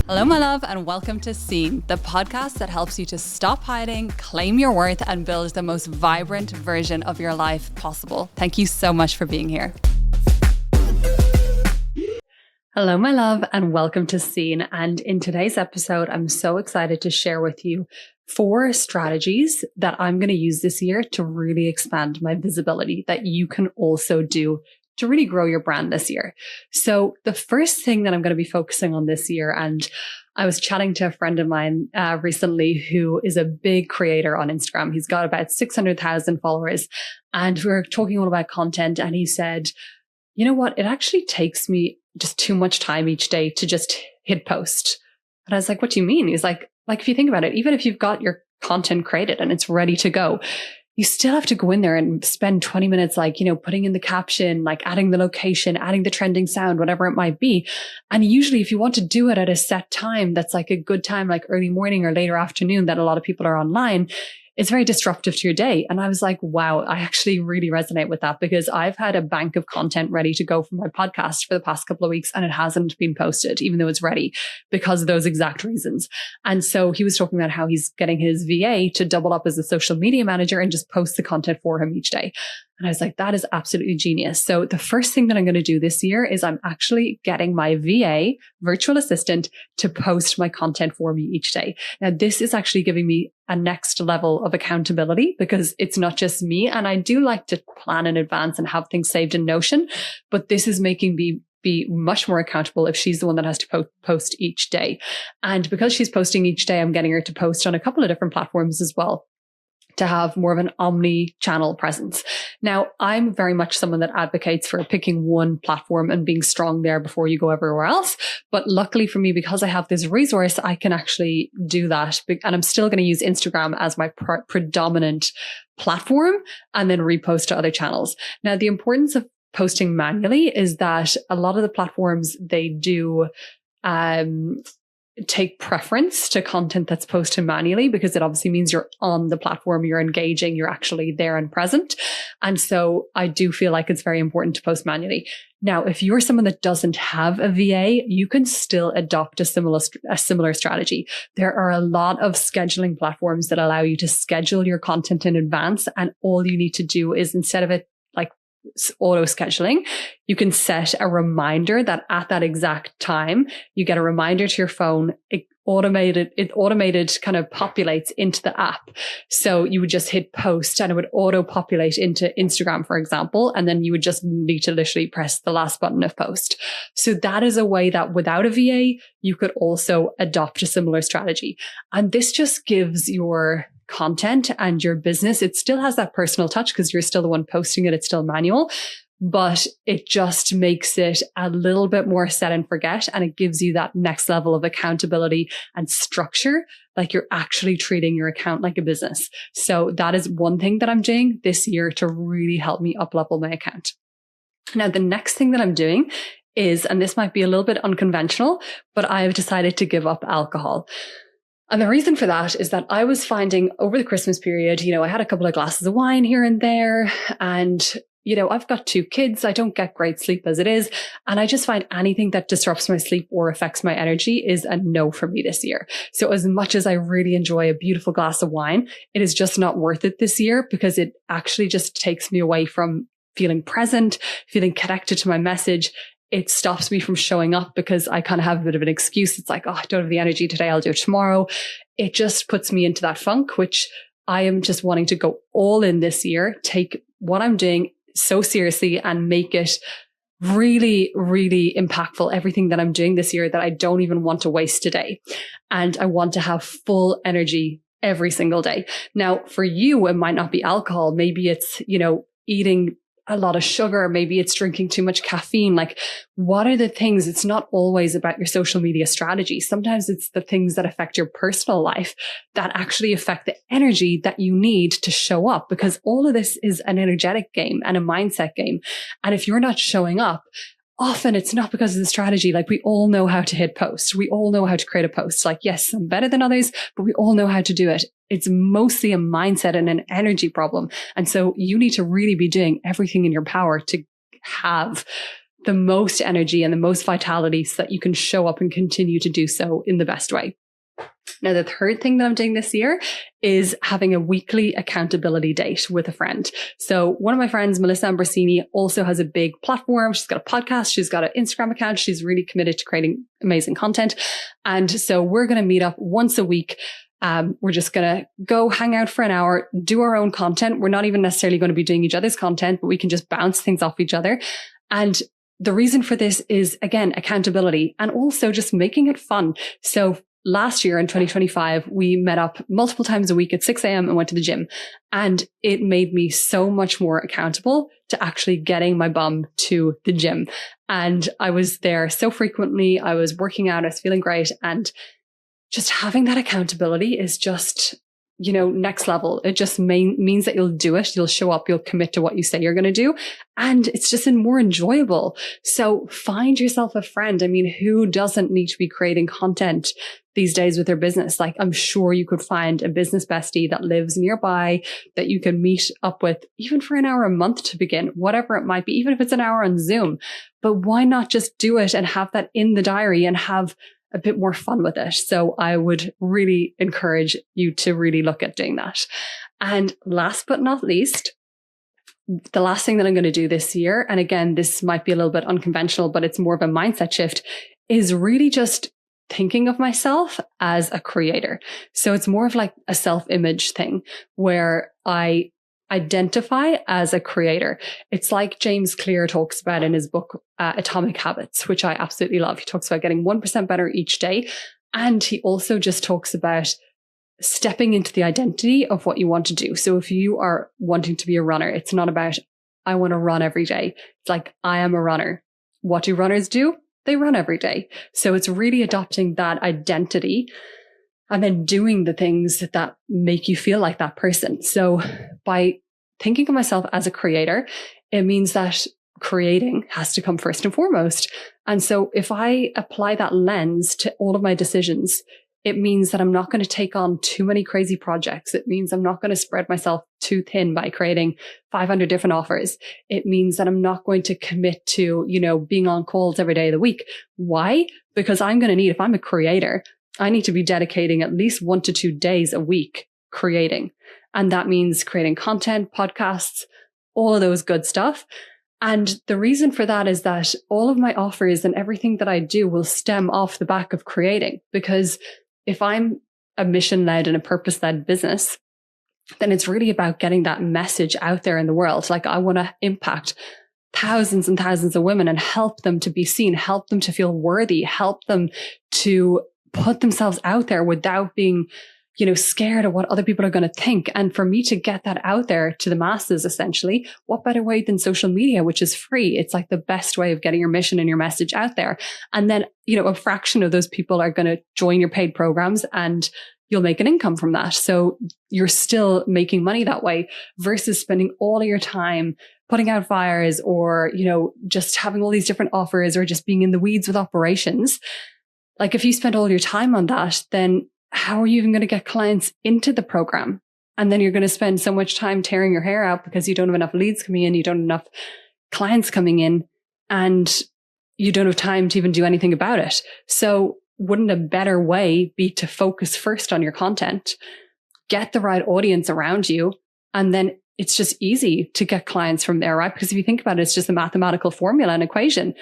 Hello, my love, and welcome to Seen, the podcast that helps you to stop hiding, claim your worth, and build the most vibrant version of your life possible. Thank you so much for being here. Hello, my love, and welcome to Seen. And in today's episode, I'm so excited to share with you 4 strategies that I'm going to use this year to really expand my visibility that you can also do to really grow your brand this year. So the first thing that I'm going to be focusing on this year, and I was chatting to a friend of mine recently who is a big creator on Instagram. He's got about 600,000 followers, and we were talking all about content, and he said, you know what? It actually takes me just too much time each day to just hit post. And I was like, what do you mean? He's like, if you think about it, even if you've got your content created and it's ready to go, you still have to go in there and spend 20 minutes, putting in the caption, adding the location, adding the trending sound, whatever it might be. And usually if you want to do it at a set time, that's like a good time, like early morning or later afternoon that a lot of people are online, it's very disruptive to your day. And I was like, wow, I actually really resonate with that because I've had a bank of content ready to go for my podcast for the past couple of weeks and it hasn't been posted, even though it's ready because of those exact reasons. And so he was talking about how he's getting his VA to double up as a social media manager and just post the content for him each day. And I was like, that is absolutely genius. So the first thing that I'm going to do this year is I'm actually getting my VA, virtual assistant, to post my content for me each day. Now, this is actually giving me a next level of accountability because it's not just me. And I do like to plan in advance and have things saved in Notion, but this is making me be much more accountable if she's the one that has to post each day. And because she's posting each day, I'm getting her to post on a couple of different platforms as well, to have more of an omni-channel presence. Now, I'm very much someone that advocates for picking one platform and being strong there before you go everywhere else. But luckily for me, because I have this resource, I can actually do that. And I'm still going to use Instagram as my predominant platform and then repost to other channels. Now, the importance of posting manually is that a lot of the platforms, they do take preference to content that's posted manually because it obviously means you're on the platform, you're engaging, you're actually there and present. And so I do feel like it's very important to post manually. Now, if you're someone that doesn't have a VA, you can still adopt a similar strategy. There are a lot of scheduling platforms that allow you to schedule your content in advance. And all you need to do is, instead of it auto scheduling, you can set a reminder that at that exact time, you get a reminder to your phone. It automated kind of populates into the app. So you would just hit post and it would auto populate into Instagram, for example. And then you would just need to literally press the last button of post. So that is a way that without a VA, you could also adopt a similar strategy. And this just gives your content and your business, it still has that personal touch because you're still the one posting it. It's still manual, but it just makes it a little bit more set and forget. And it gives you that next level of accountability and structure, like you're actually treating your account like a business. So that is one thing that I'm doing this year to really help me up level my account. Now, the next thing that I'm doing is, and this might be a little bit unconventional, but I've decided to give up alcohol. And the reason for that is that I was finding over the Christmas period, I had a couple of glasses of wine here and there. And, I've got 2 kids. I don't get great sleep as it is. And I just find anything that disrupts my sleep or affects my energy is a no for me this year. So as much as I really enjoy a beautiful glass of wine, it is just not worth it this year because it actually just takes me away from feeling present, feeling connected to my message. It stops me from showing up because I kind of have a bit of an excuse. It's like, I don't have the energy today. I'll do it tomorrow. It just puts me into that funk, which I am just wanting to go all in this year, take what I'm doing so seriously and make it really, really impactful. Everything that I'm doing this year that I don't even want to waste a day. And I want to have full energy every single day. Now, for you, it might not be alcohol. Maybe it's, eating a lot of sugar. Maybe it's drinking too much caffeine. What are the things? It's not always about your social media strategy. Sometimes it's the things that affect your personal life that actually affect the energy that you need to show up, because all of this is an energetic game and a mindset game. And if you're not showing up, often it's not because of the strategy. We all know how to hit post. We all know how to create a post. Yes, I'm better than others, but we all know how to do it. It's mostly a mindset and an energy problem. And so you need to really be doing everything in your power to have the most energy and the most vitality so that you can show up and continue to do so in the best way. Now, the third thing that I'm doing this year is having a weekly accountability date with a friend. So one of my friends, Melissa Ambrosini, also has a big platform. She's got a podcast. She's got an Instagram account. She's really committed to creating amazing content. And so we're going to meet up once a week. We're just going to go hang out for an hour, do our own content. We're not even necessarily going to be doing each other's content, but we can just bounce things off each other. And the reason for this is, again, accountability and also just making it fun. So last year in 2025, we met up multiple times a week at 6 a.m. and went to the gym. And it made me so much more accountable to actually getting my bum to the gym. And I was there so frequently. I was working out. I was feeling great. And just having that accountability is just, next level. It just means that you'll do it. You'll show up. You'll commit to what you say you're going to do. And it's just more enjoyable. So find yourself a friend. I mean, who doesn't need to be creating content these days with their business? Like, I'm sure you could find a business bestie that lives nearby that you can meet up with, even for an hour a month to begin, whatever it might be, even if it's an hour on Zoom. But why not just do it and have that in the diary and have a bit more fun with it? So I would really encourage you to really look at doing that. And last but not least, the last thing that I'm going to do this year, and again, this might be a little bit unconventional, but it's more of a mindset shift, is really just thinking of myself as a creator. So it's more of like a self-image thing where I identify as a creator. It's like James Clear talks about in his book, Atomic Habits, which I absolutely love. He talks about getting 1% better each day. And he also just talks about stepping into the identity of what you want to do. So if you are wanting to be a runner, it's not about, I want to run every day. It's like, I am a runner. What do runners do? They run every day. So it's really adopting that identity and then doing the things that make you feel like that person. So by thinking of myself as a creator, it means that creating has to come first and foremost. And so if I apply that lens to all of my decisions, it means that I'm not going to take on too many crazy projects. It means I'm not going to spread myself too thin by creating 500 different offers. It means that I'm not going to commit to, being on calls every day of the week. Why? Because I'm going to need, if I'm a creator, I need to be dedicating at least 1 to 2 days a week creating. And that means creating content, podcasts, all of those good stuff. And the reason for that is that all of my offers and everything that I do will stem off the back of creating. Because if I'm a mission-led and a purpose-led business, then it's really about getting that message out there in the world. Like, I want to impact thousands and thousands of women and help them to be seen, help them to feel worthy, help them to put themselves out there without being, scared of what other people are going to think. And for me to get that out there to the masses, essentially, what better way than social media, which is free? It's like the best way of getting your mission and your message out there. And then, a fraction of those people are going to join your paid programs and you'll make an income from that. So you're still making money that way versus spending all of your time putting out fires or, just having all these different offers or just being in the weeds with operations. Like, if you spend all your time on that, then how are you even going to get clients into the program? And then you're going to spend so much time tearing your hair out because you don't have enough leads coming in, you don't have enough clients coming in, and you don't have time to even do anything about it. So wouldn't a better way be to focus first on your content, get the right audience around you, and then it's just easy to get clients from there, right? Because if you think about it, it's just a mathematical formula and equation.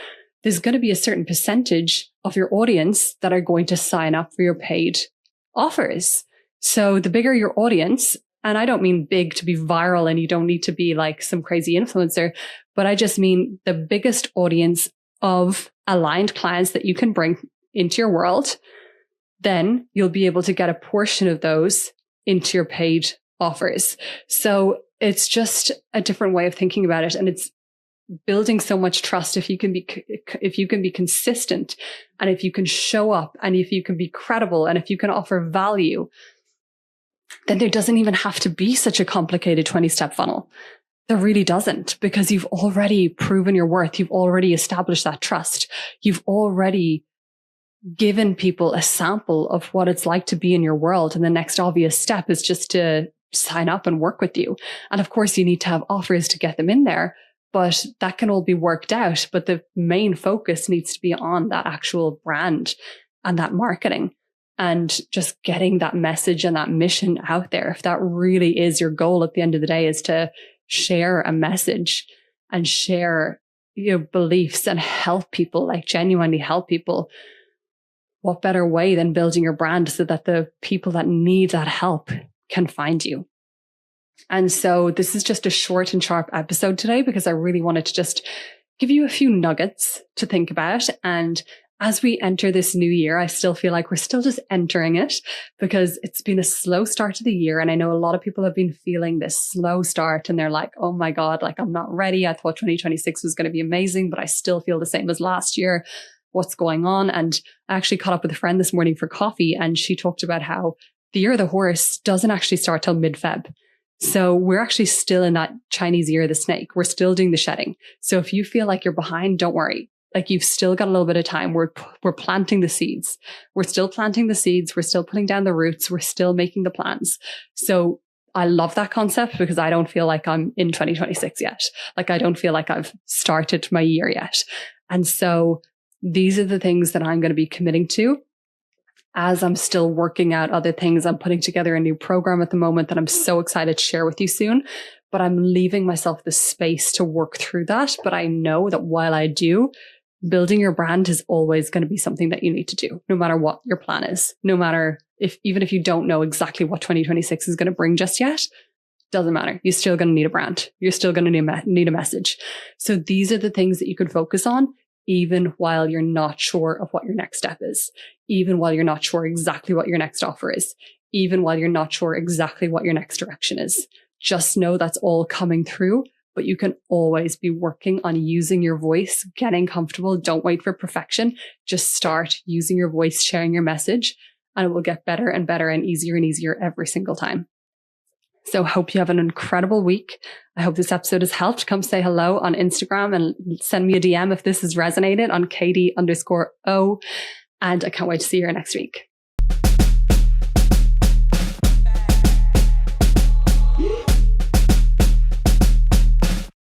There's going to be a certain percentage of your audience that are going to sign up for your paid offers. So the bigger your audience, and I don't mean big to be viral and you don't need to be like some crazy influencer, but I just mean the biggest audience of aligned clients that you can bring into your world, then you'll be able to get a portion of those into your paid offers. So it's just a different way of thinking about it. And it's building so much trust if you can be consistent, and if you can show up, and if you can be credible, and if you can offer value, then there doesn't even have to be such a complicated 20-step funnel. There really doesn't, because you've already proven your worth. You've already established that trust. You've already given people a sample of what it's like to be in your world. And the next obvious step is just to sign up and work with you. And of course, you need to have offers to get them in there. but that can all be worked out. But the main focus needs to be on that actual brand and that marketing and just getting that message and that mission out there. If that really is your goal at the end of the day, is to share a message and share your beliefs and help people, like genuinely help people, what better way than building your brand so that the people that need that help can find you? And so this is just a short and sharp episode today because I really wanted to just give you a few nuggets to think about. And as we enter this new year, I still feel like we're still just entering it because it's been a slow start to the year. And I know a lot of people have been feeling this slow start and they're like, oh my God, like I'm not ready. I thought 2026 was going to be amazing, but I still feel the same as last year. What's going on? And I actually caught up with a friend this morning for coffee and she talked about how the year of the horse doesn't actually start till mid-Feb. So we're actually still in that Chinese year of the snake. We're still doing the shedding. So if you feel like you're behind, don't worry. Like you've still got a little bit of time. We're planting the seeds. We're still planting the seeds. We're still putting down the roots. We're still making the plans. So I love that concept because I don't feel like I'm in 2026 yet. Like I don't feel like I've started my year yet. And so these are the things that I'm going to be committing to as I'm still working out other things. I'm putting together a new program at the moment that I'm so excited to share with you soon, but I'm leaving myself the space to work through that. But I know that while I do, building your brand is always going to be something that you need to do, no matter what your plan is, no matter even if you don't know exactly what 2026 is going to bring just yet, doesn't matter. You're still going to need a brand. You're still going to need a message. So these are the things that you could focus on, even while you're not sure of what your next step is, even while you're not sure exactly what your next offer is, even while you're not sure exactly what your next direction is. Just know that's all coming through, but you can always be working on using your voice, getting comfortable. Don't wait for perfection. Just start using your voice, sharing your message, and it will get better and better and easier every single time. So hope you have an incredible week. I hope this episode has helped. Come say hello on Instagram and send me a DM if this has resonated on Katie_O. And I can't wait to see you next week.